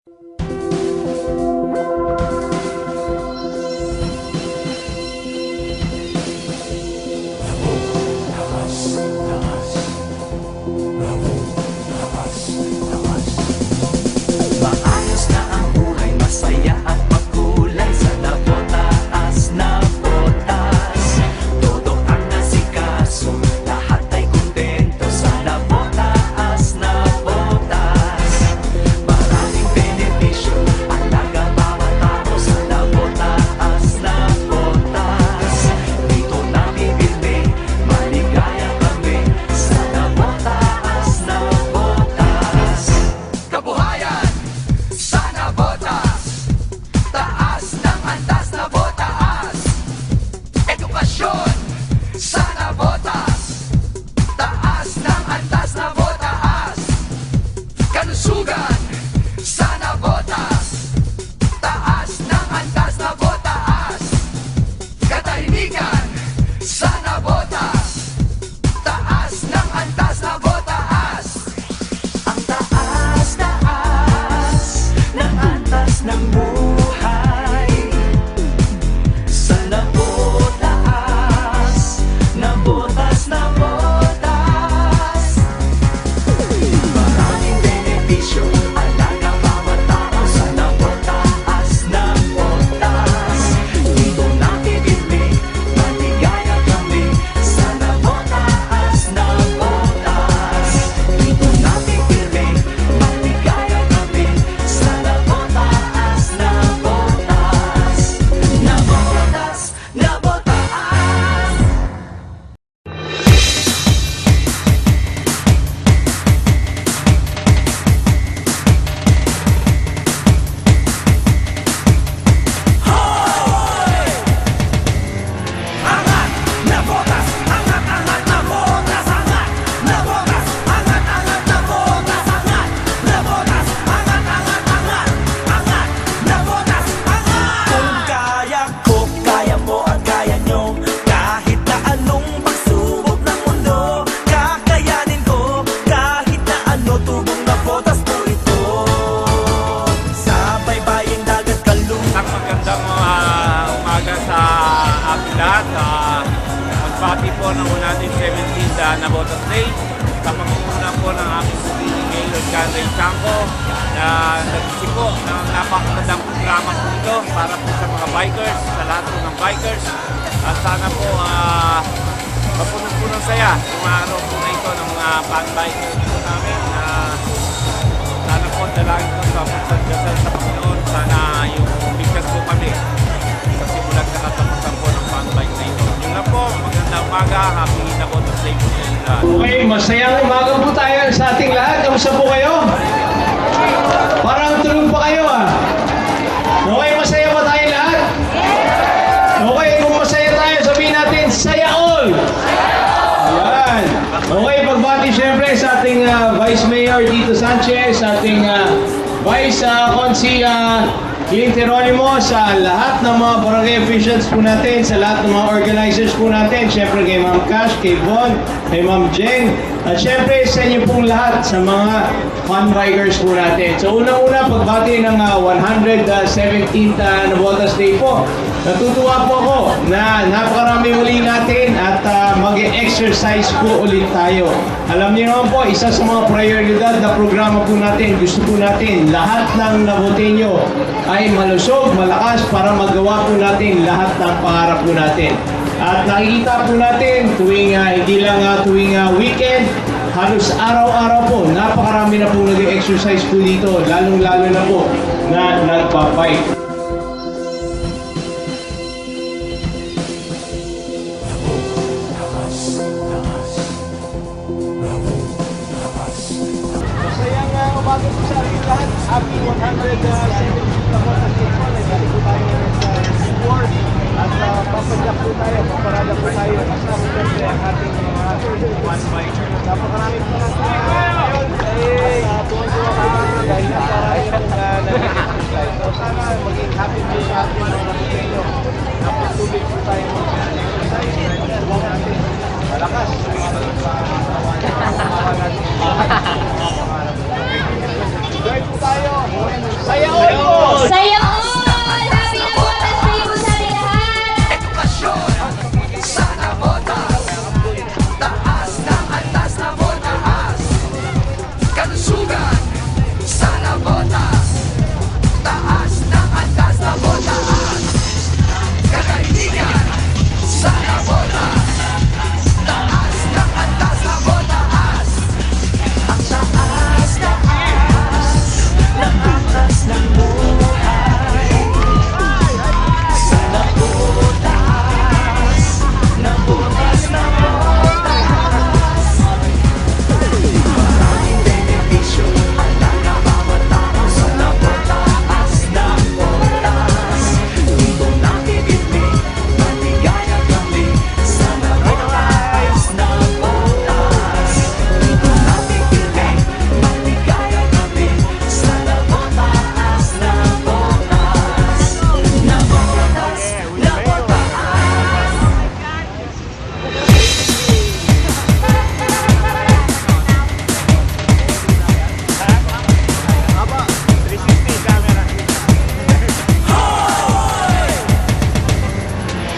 Maayos na ang buhay, masaya at makulay sa nabotaas na botas. Todo ang nasikaso, lahat ay kontento sa nabotaas na botas. Maraming benepisyo, alaga bawat tao sa nabotaas na botas. Dito nabibilbi, maligaya kami sa nabotaas na botas. Kabuhayan! Sana botas, taas ng antas na botas. Edukasyon, sana botas, taas ng antas na botas. Kalusugan, sana botas, taas ng antas na botas. Katahimikan, sana botas, taas ng antas na botas. Ang taas-taas ng antas ng buhay sa nabotaas na botas na botas. Maraming benepisyo, alaga bawat tao sa nabotaas na botas. Dito nabibilbi, maligaya kami sa nabotaas na botas. Dito nabibilbi, maligaya kami sa nabotaas na botas. Nabotas na botas. Angat na botas, angat-angat na botas, angat na botas, angat-angat na botas, angat na botas, angat-angat, angat na botas, angat. Kung kaya ko, kaya mo at kaya nyo, kahit na anong pagsubok ng mundo, kakayanin ko, kahit na ano, tubong na botas po ito. Sa baybaying dagat kalung. Ang magandang umaga sa ating lahat. Magbati po ng 117th na Botas Day sa pangunguna po ng aming pagiging Gaylord Canray Chanco na nag-isip po ng napakagandang programa po ito para po sa mga bikers, sa lahat po ng bikers. At sana po mapunod po ng saya yung araw po na ito ng mga fan-bikers po namin. Sana po dalangin ko sa pagsadasal sa Panginoon. Sana yung bigkas po kami sa simulat sa katapusan po ng fan-bike na ito. Yun lang po, magandang umaga, happy na Botas Day po sa inyo lahat. Okay, masayang umaga po tayo sa ating lahat. Kamusta po kayo? Parang tulog pa kayo ah. Okay, masaya ba tayo lahat? Okay, kung masaya tayo, sabihin natin, saya all! Ayan. Okay, pagbati syempre sa ating Vice Mayor Tito Sanchez, sa ating Vice Consi Kiling Teronimo, sa lahat ng mga barangay officials po natin, sa lahat ng mga organizers po natin, syempre kay Ma'am Cash, kay Von, kay Ma'am Jeng, at syempre sa inyo pong lahat sa mga fun bikers po natin. So unang-una, pagbati ng 117th na Botas Day po. Natutuwa po ako na napakarami uli natin at mag-exercise po ulit tayo. Alam niyo naman po, isa sa mga prioridad na programa po natin, gusto po natin lahat ng nabotenyo ay malusog, malakas para magawa po natin lahat ng pangarap po natin. At nakikita po natin tuwing hindi lang tuwing weekend, halos araw-araw po, napakarami na po nag-exercise po dito, lalong-lalo na po na nagpa-bike. Masayang umaga po sa ating lahat. Happy 117th na Botas Day po. Nagbalik po tayo sa sport. At papadyak po tayo, paparada po tayo. Kasama siyempre ang ating mga one biker. Napakarami po natin ngayon. At tuwan-tuwa po tayo dahil napakarami pong nag-exercise. So sana maging happy po sa ating mga nakutenyo. Napatuloy po tayo mag-exercise. Tuwan natin malakas. Join po tayo. Saya Saya all! Happy na Botas Day po sa ating lahat! Edukasyon, sana botas. Taas ng antas na botas. Kalusugan, sana botas. Taas ng antas na botas. Katahimikan, sana botas. Taas ng antas na botas. Ang taas, taas ng antas ng buhay. Sana botas, na botas, na botas. Maraming benepisyo ang nakakabatao. Sana botas, na botas. Dito nakikibig, maligaya kami. Sana botas, na botas. Dito nakikibig, maligaya kami. Sana botas, na botas. Na botas, na botas.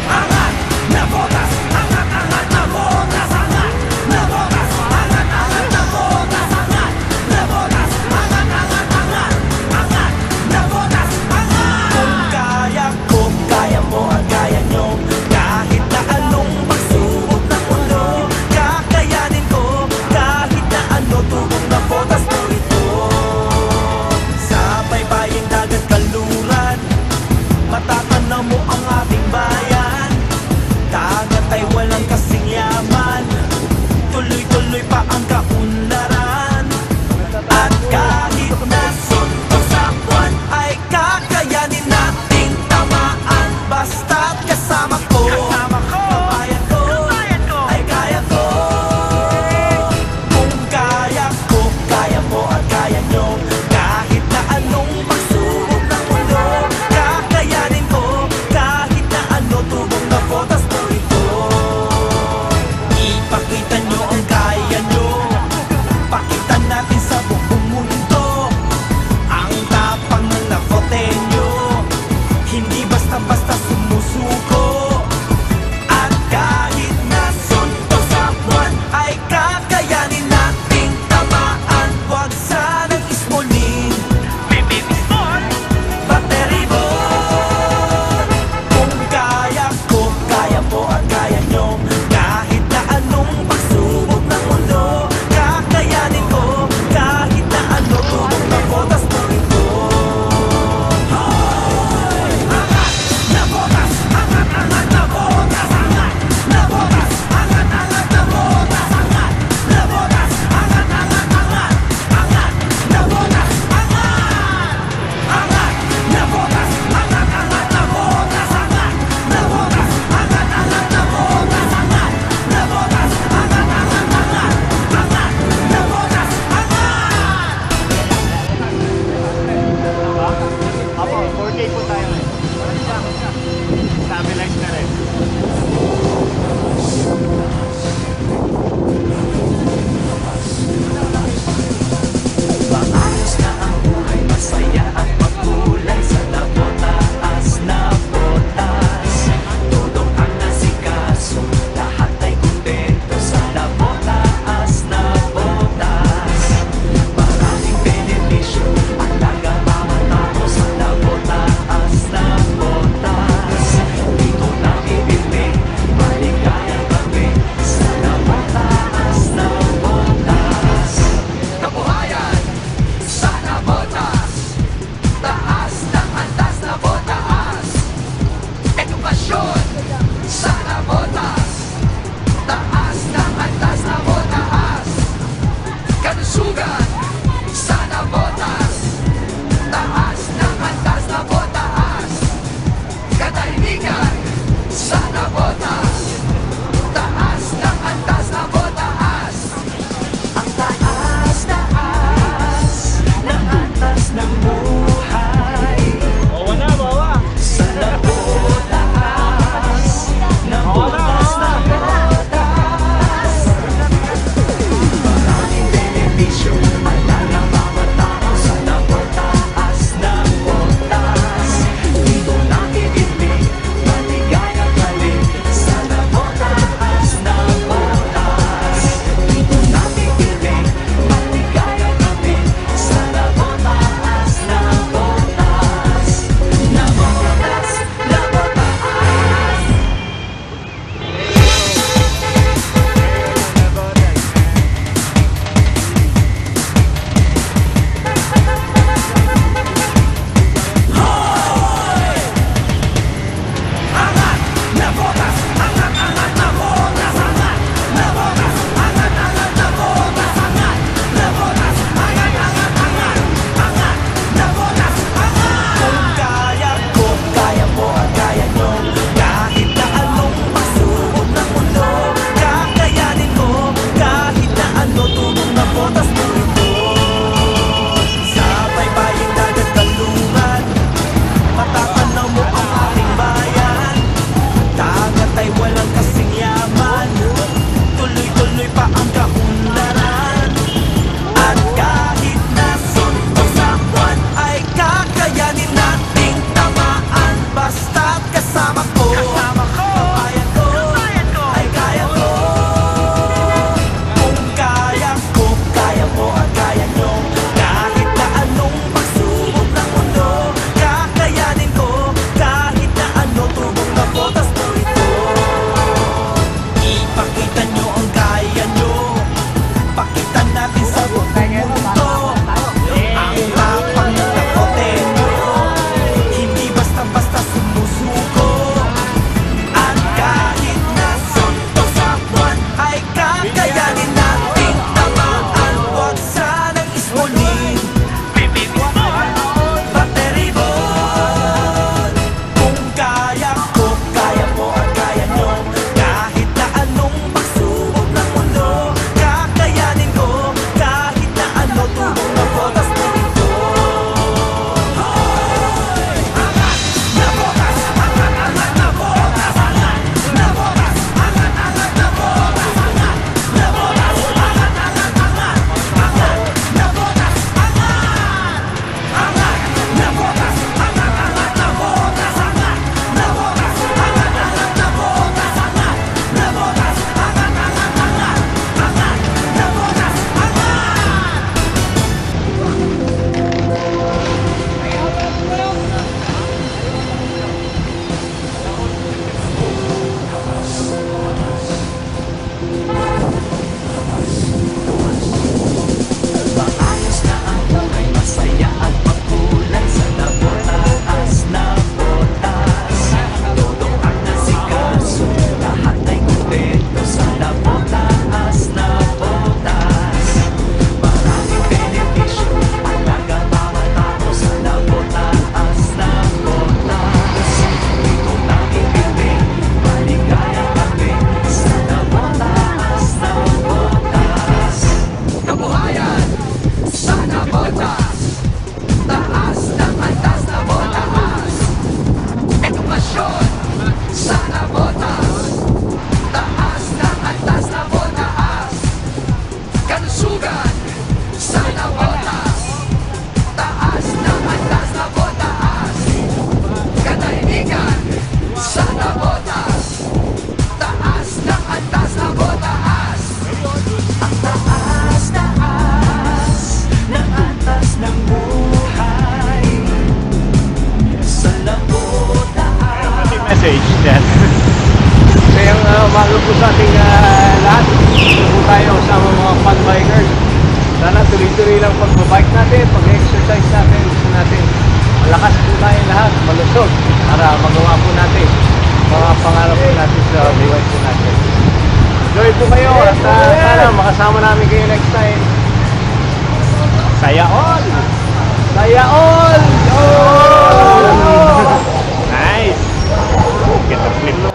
Angat na botas, angat, angat na botas, angat na botas, angat, angat na botas, angat na botas, angat, angat, angat, angat na botas, angat. Kung kaya ko, kaya mo at kaya nyo, kahit na anong pagsubok ng mundo, kakayanin ko, kahit na ano tubong na botas mo ito. Sa baybaying dagat kaluran, matatanaw mo ang ating bayan. Dagat ay walang kasing yaman, tuloy-tuloy pa ang kaunlaran. At kahit na suntok sa buwan, ay kakayanin nating tamaan. Basta't kasama ko, kabayan ko, ay kaya ko. Kung kaya ko, kaya mo at kaya nyo, kahit na anong pagsubok ng mundo, kakayanin ko, kahit na ano tubong na botas mo ito. Ipakita nyo ang kaya nyo, pakita natin sa buong mundo ang tapang ng nakotenyo. Hindi basta-basta sumusuko. At kahit na suntok sa buwan, ay kakayanin nating tamaan. Huwag sanang ismulin, battery ball. Kung kaya ko, kaya mo at kaya nyo, kahit na anong pagsubok ng mundo, kakayanin ko, kahit na ano tubong na botas mo ito. umaga po sa ating lahat. Ito po tayo sa mga fun bikers. Sana tuloy-tuloy lang pagbabike natin, pag-exercise natin. Gusto natin malakas po tayo lahat, malusog para magawa po natin mga pangarap po natin sa buhay po natin. Enjoy po kayo at sana makasama namin kayo next time. Saya all! Saya all! Nice! Get the flip.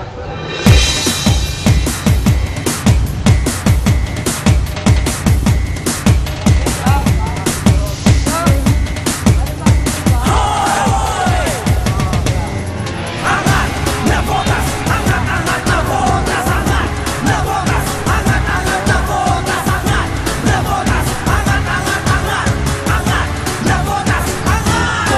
Angat na botas, angat na botas, angat na botas, angat na botas, angat na botas, angat na botas, angat.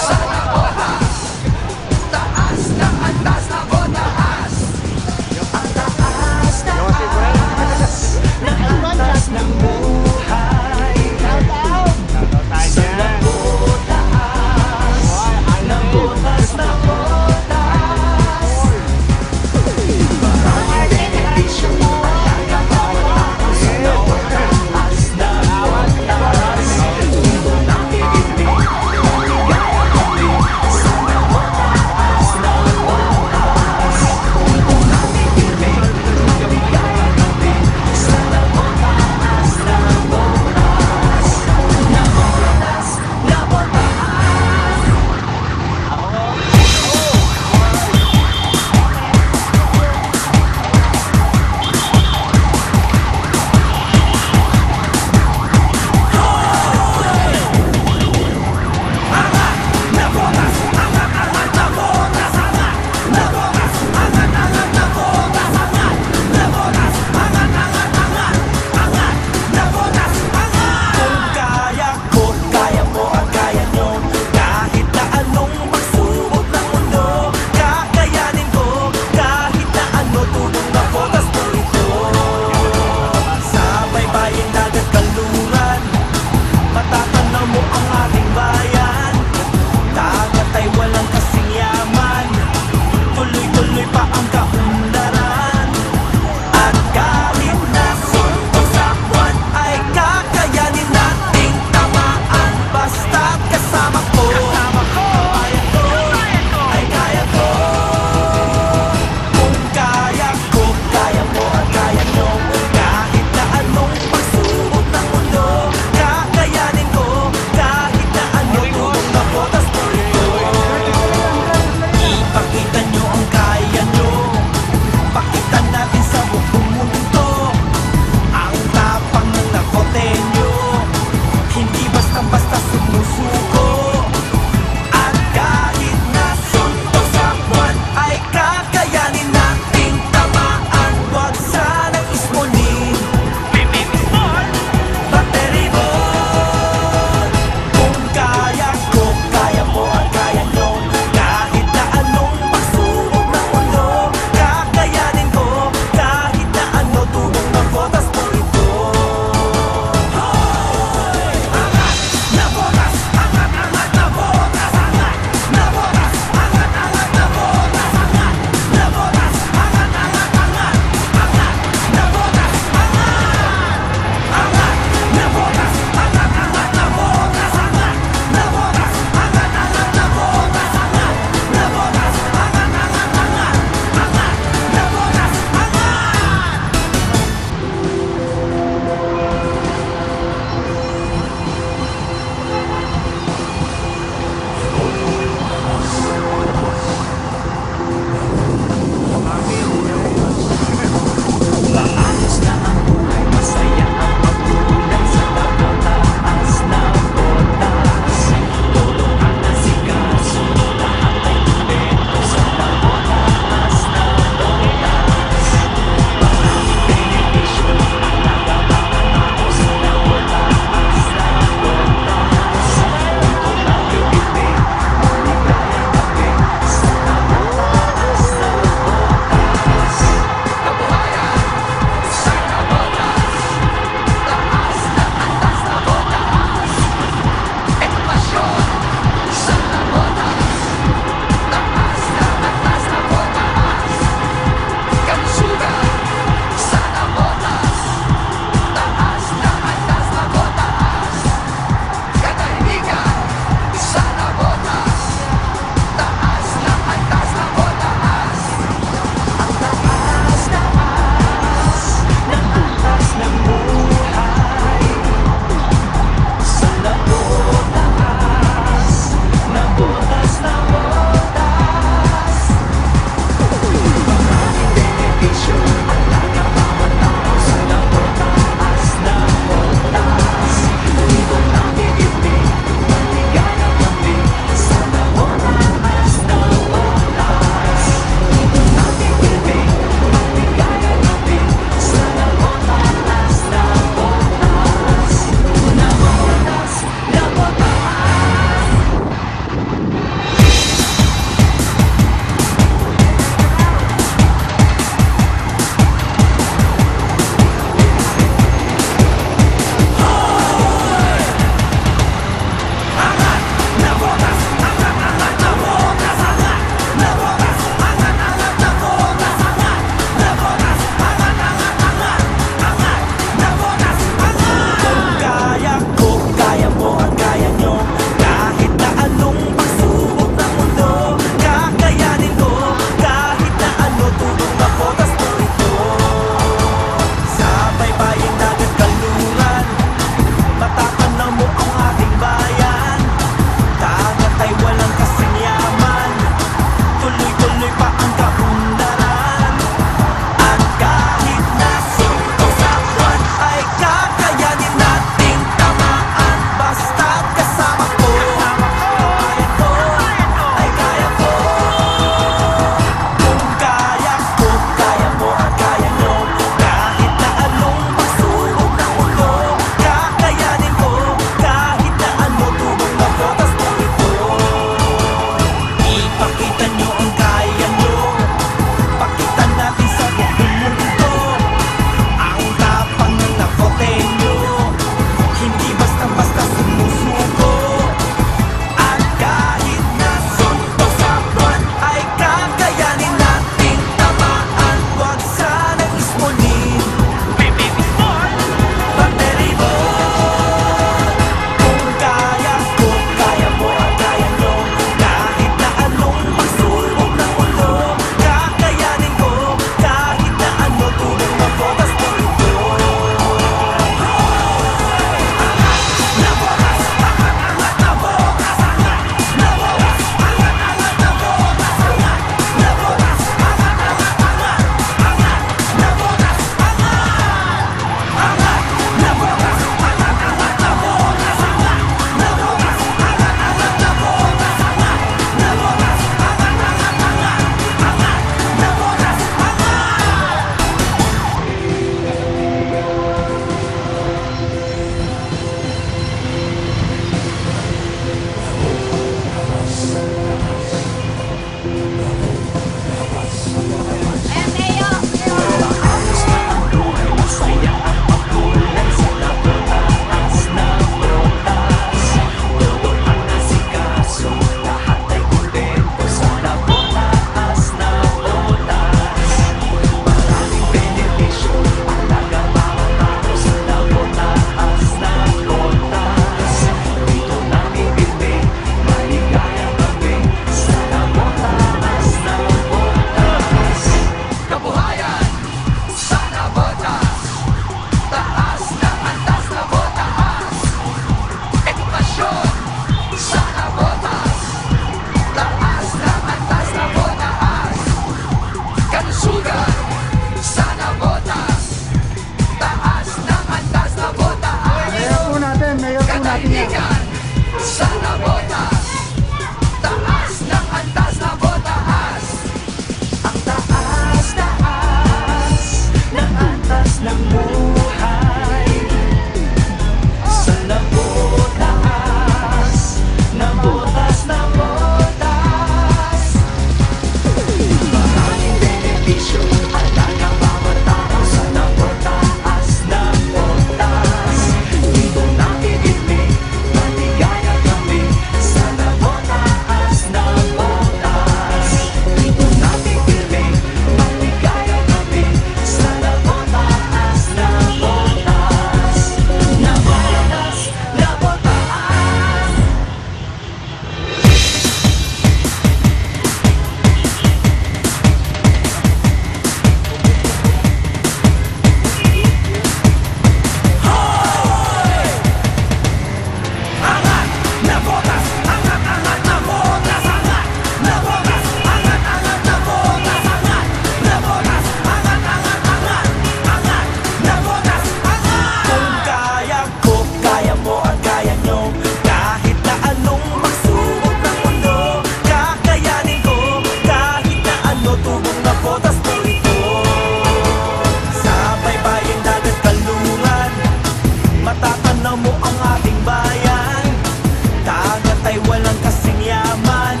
ay walang kasing yaman.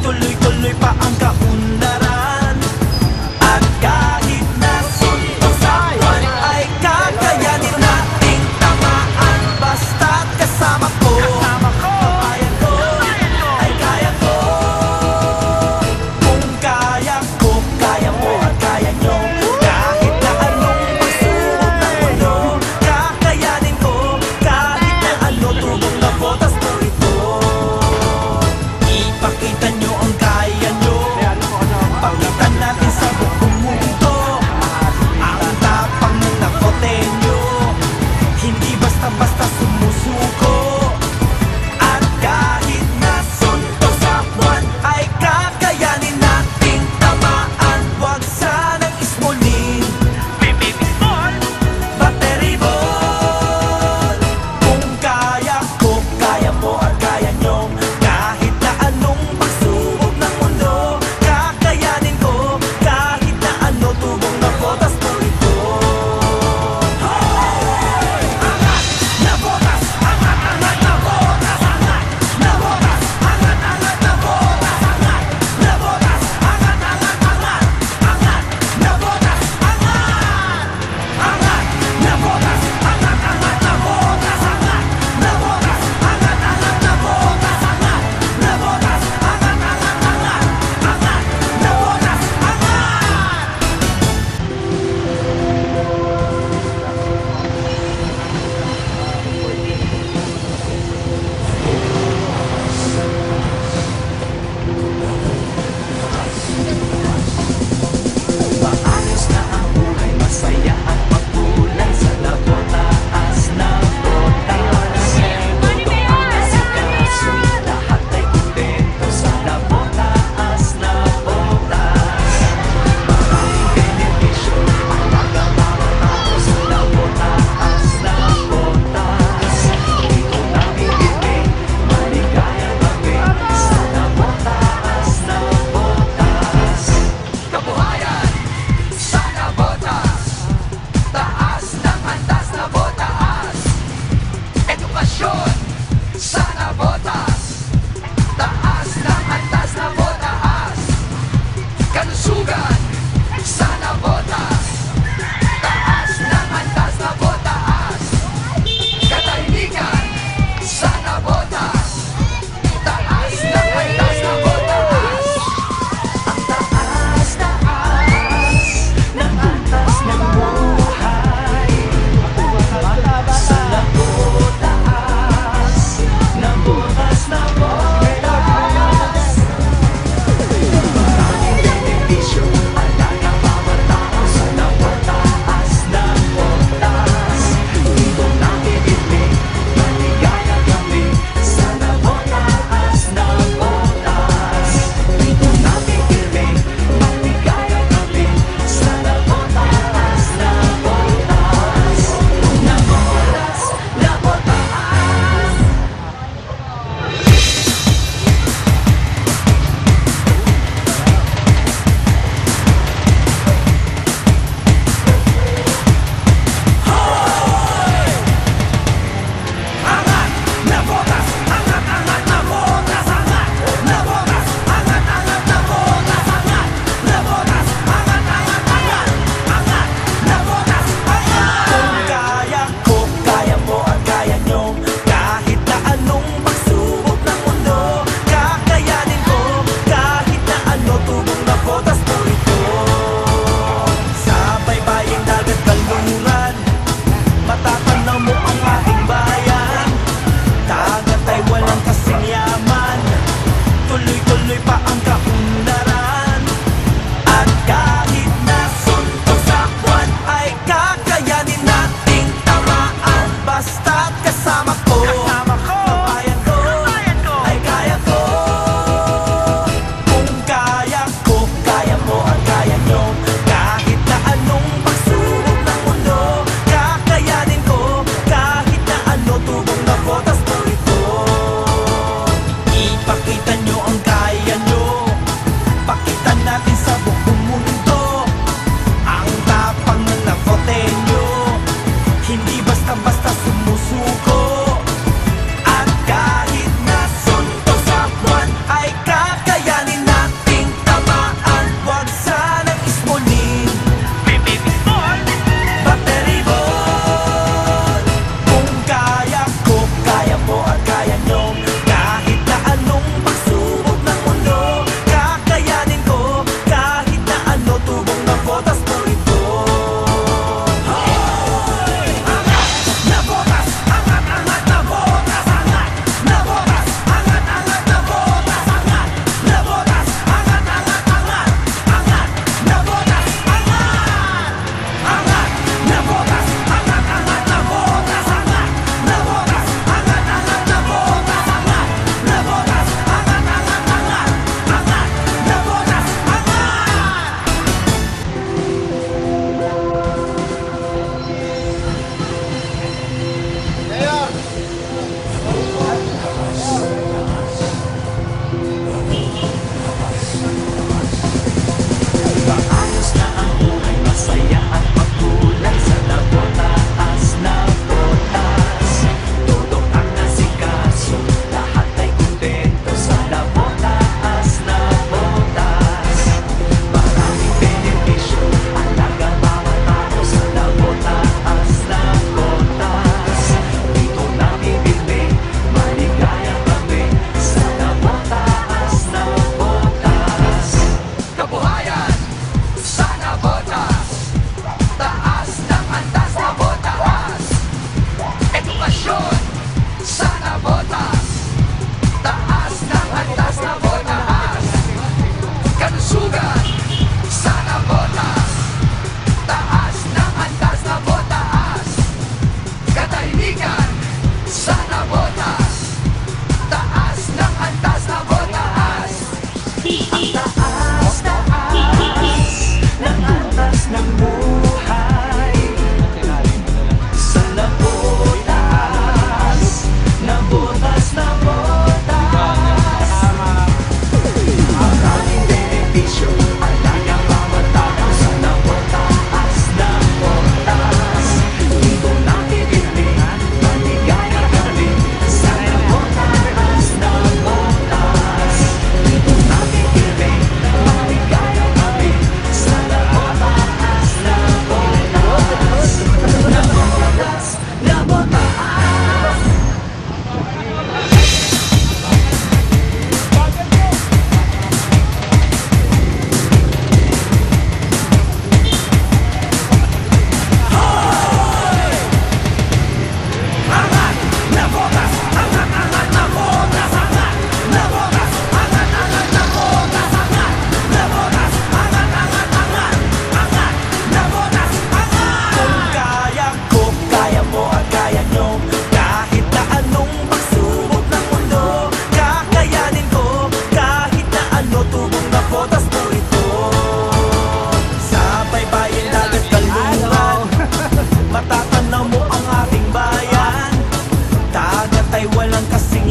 Tuloy-tuloy pa ang kaunlaran. At kahit na suntukan ay kakayanin nating tamaan. Basta't kasama ko, papayag ko, ay kaya ko. Kung kaya ko, kaya mo at kaya nyo. Kahit na anong pagsubok ng mundo, kakayanin ko. Kahit na ano, tubong na botas mo ito.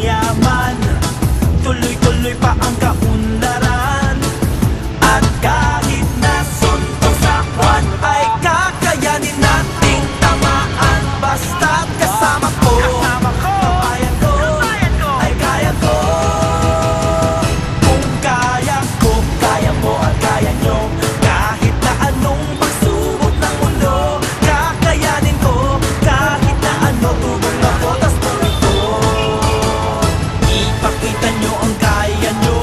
mayaman, tuloy-tuloy pa ang kaunlaran. At kahit nasuntong sa kwan ay kakayanin nating tamaan. Basta't kasama ko, kabayan ko, ay kaya ko. Kung kaya ko, kaya mo at kaya nyo. Kahit na anong pagsubok ng mundo, kakayanin ko. Kahit na ano, tubong na botas tuloy ko. Ipakita nyo ang kaya nyo.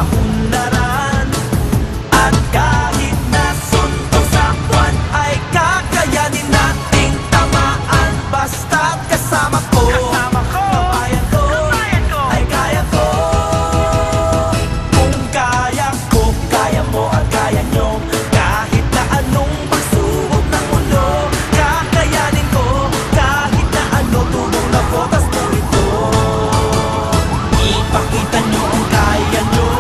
kaunlaran. At kahit nasuntok sa buwan ay kakayanin nating tamaan. Basta't kasama ko, kabayan ko, ay kaya ko. Kung kaya ko, kaya mo at kaya nyo. Kahit na anong pagsubok ng mundo, kakayanin ko. Kahit na ano, tulong na botas mo ito. Ipakita nyo ang kaya nyo.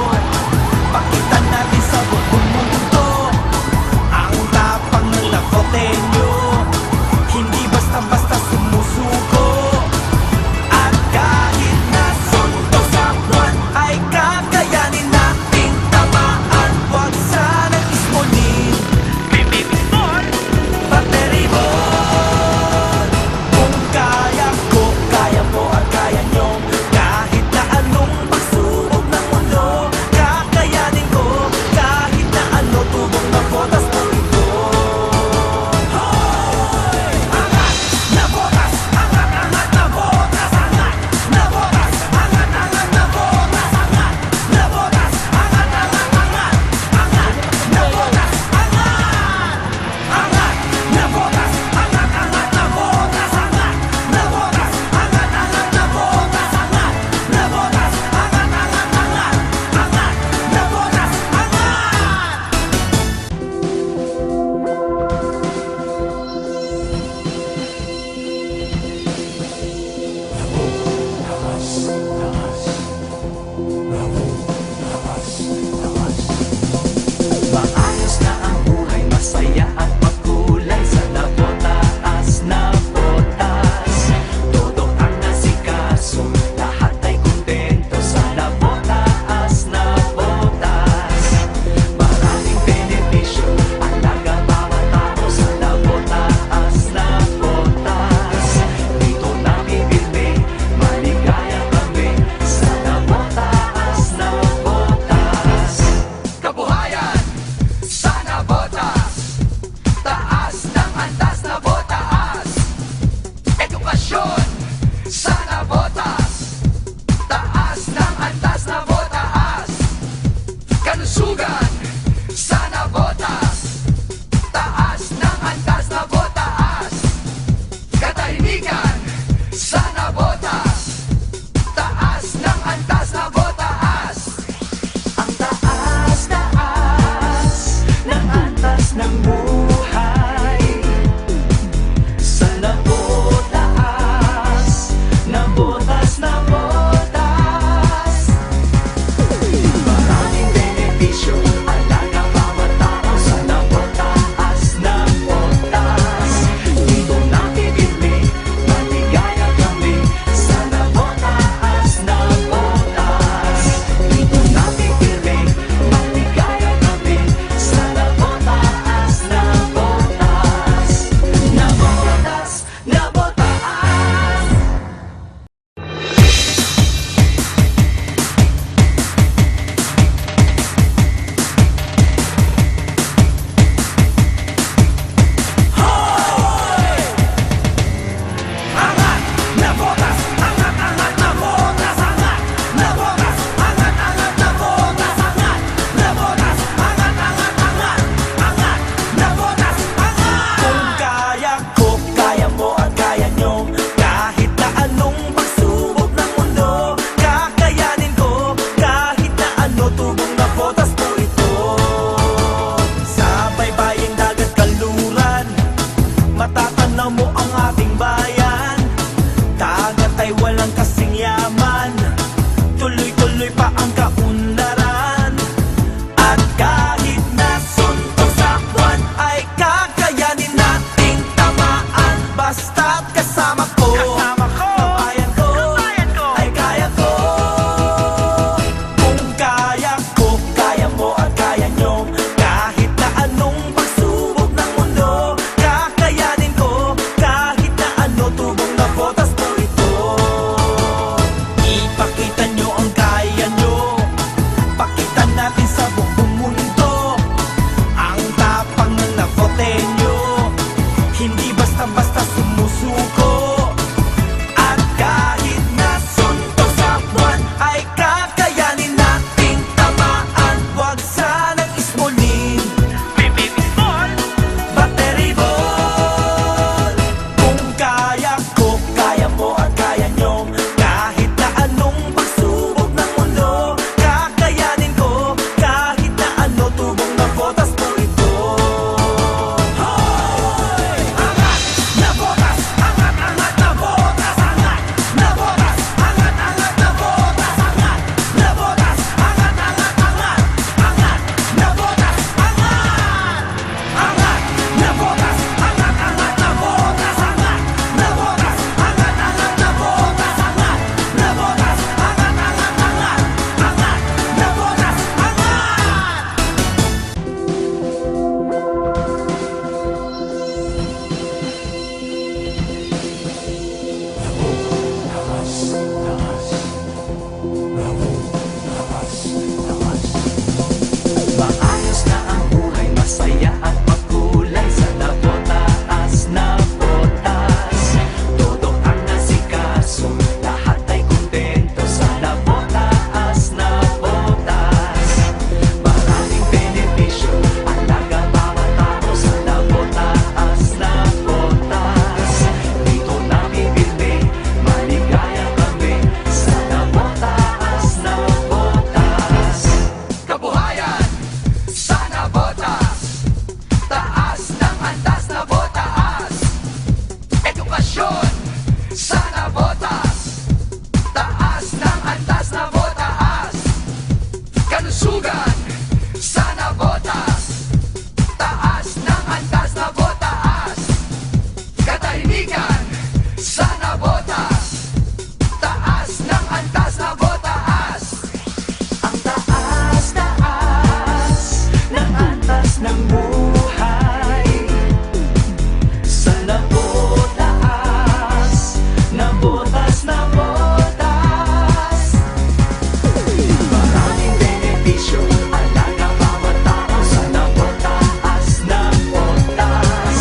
serbisyo, alaga bawat tao sa nabotaas na botas.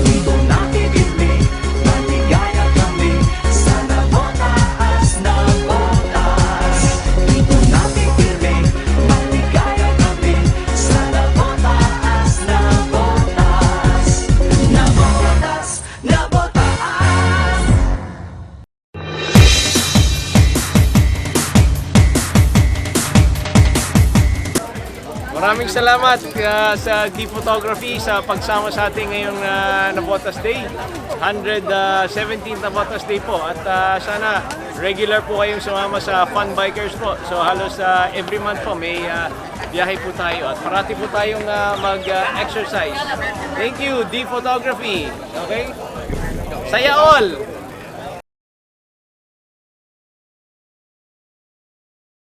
Dito nakikinig, maligaya kami sa nabotaas na botas. Dito nakikinig, maligaya kami sa nabotaas na botas. Nabotas, nabotaas. Maraming salamat sa D Photography sa pagsama sa ating ngayong Navotas Day. 117th Navotas Day po. At sana regular po kayong sumama sa Fun Bikers po. So halos every month po may biyahe po tayo. At parati po tayong mag-exercise. Thank you, D Photography. Okay? Saya all!